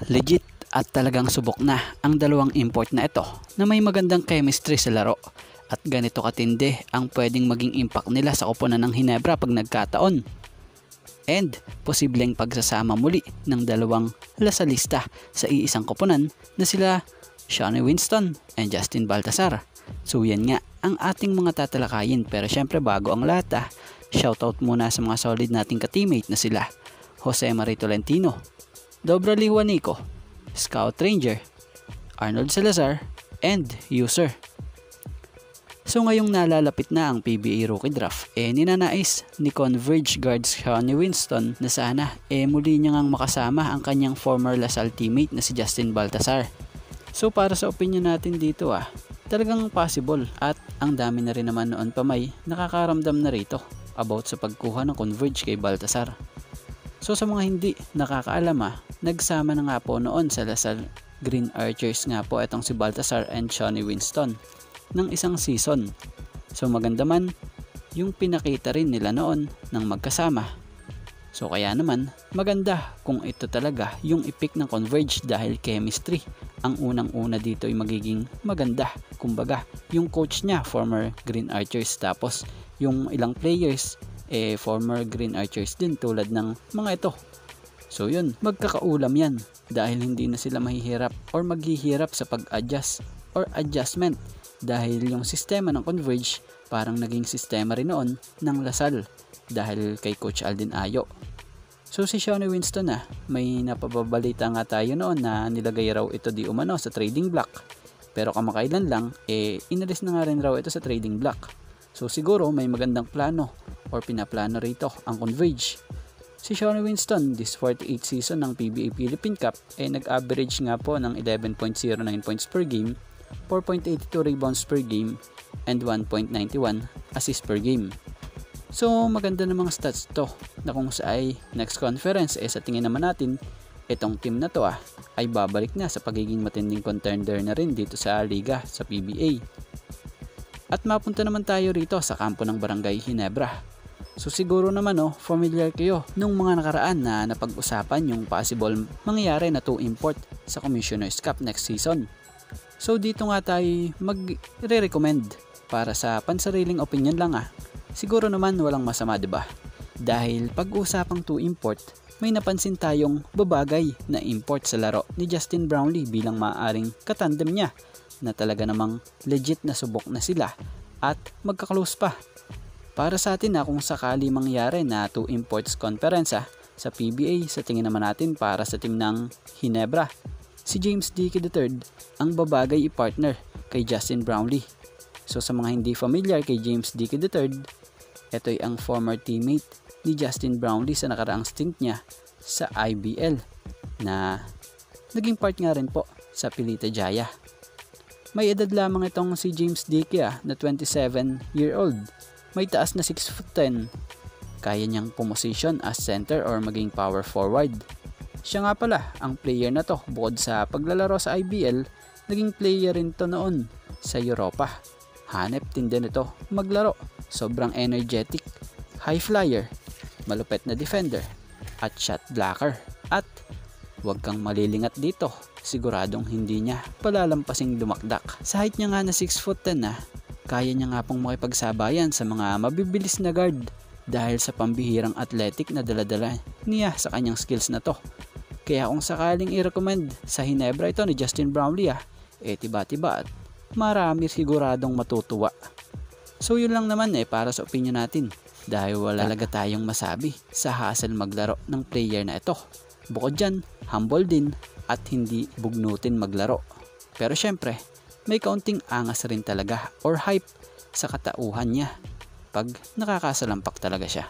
Legit at talagang subok na ang dalawang import na ito na may magandang chemistry sa laro at ganito katindi ang pwedeng maging impact nila sa koponan ng Ginebra pag nagkataon. And posibleng pagsasama muli ng dalawang lasalista sa iisang koponan na sila Shawny Winston and Justin Baltasar. So yan nga ang ating mga tatalakayin, pero syempre bago ang lahat shoutout muna sa mga solid nating ka-teammate na sila Jose Marie Tolentino, Dobra Liwanico, Scout Ranger, Arnold Salazar, and User. So ngayong nalalapit na ang PBA Rookie Draft, ninanais ni Converge guards Shawny Winston na sana muli niya ngang makasama ang kanyang former Lasal teammate na si Justin Baltasar. So para sa opinion natin dito talagang possible at ang dami na rin naman noon pa may nakakaramdam na rito about sa pagkuha ng Converge kay Baltasar. So sa mga hindi nakakaalam nagsama na nga po noon sa Lasal Green Archers nga po itong si Baltasar and Shawny Winston ng isang season. So maganda man yung pinakita rin nila noon ng magkasama. So kaya naman maganda kung ito talaga yung i-pick ng Converge dahil chemistry ang unang-una dito ay magiging maganda. Kumbaga yung coach niya former Green Archers, tapos yung ilang players former Green Archers din tulad ng mga ito. So yun, magkakaulam yan dahil hindi na sila mahihirap or maghihirap sa pag-adjust or adjustment dahil yung sistema ng Converge parang naging sistema rin noon ng Lasal dahil kay Coach Aldin Ayo. So si Shawny Winston may napababalita nga tayo noon na nilagay raw ito di umano sa trading block, pero kamakailan lang inalis na nga rin raw ito sa trading block. So siguro may magandang plano or pinaplano rito ang Converge. Si Shawny Winston this 48 season ng PBA Philippine Cup nag-average nga po ng 11.09 points per game, 4.82 rebounds per game, and 1.91 assists per game. So maganda na mga stats to na kung sa ay next conference sa tingin naman natin itong team na to ay babalik na sa pagiging matinding contender na rin dito sa liga sa PBA. At mapunta naman tayo rito sa kampo ng Barangay Ginebra. So siguro naman familiar kayo nung mga nakaraan na napag-usapan yung possible mangyayari na 2 import sa Commissioner's Cup next season. So dito nga tayo mag-recommend para sa pansariling opinion lang Siguro naman walang masama, 'di ba? Dahil pag-usapang 2 import, may napansin tayong babagay na import sa laro ni Justin Brownlee bilang maaaring katandem niya na talaga namang legit na subok na sila at magka-close pa. Para sa atin kung sakali mangyari na 2 imports conference sa PBA, sa tingin naman natin para sa team ng Ginebra, si James Dickey III ang babagay i-partner kay Justin Brownlee. So sa mga hindi familiar kay James Dickey III, ito ay ang former teammate ni Justin Brownlee sa nakaraang stint niya sa IBL na naging part nga rin po sa Pilita Jaya. May edad lamang itong si James Dickey na 27-year-old. May taas na 6'10". Kaya niyang pumosisyon as center or maging power forward. Siya nga pala ang player na to, bukod sa paglalaro sa IBL, naging player rin to noon sa Europa. Hanep din nito maglaro. Sobrang energetic, high flyer, malupet na defender, at shot blocker. At huwag kang malilingat dito, siguradong hindi niya palalampasing lumakdak. Sa height niya nga na 6'10", kaya niya nga pong makipagsabayan sa mga mabibilis na guard dahil sa pambihirang athletic na daladala niya sa kanyang skills na to. Kaya kung sakaling i-recommend sa Ginebra ito ni Justin Brownlee tiba-tiba at marami siguradong matutuwa. So yun lang naman para sa opinion natin dahil wala talaga tayong masabi sa hassle maglaro ng player na ito. Bukod dyan, humble din at hindi bugnutin maglaro. Pero syempre, may kaunting angas rin talaga or hype sa katauhan niya pag nakakasalampak talaga siya.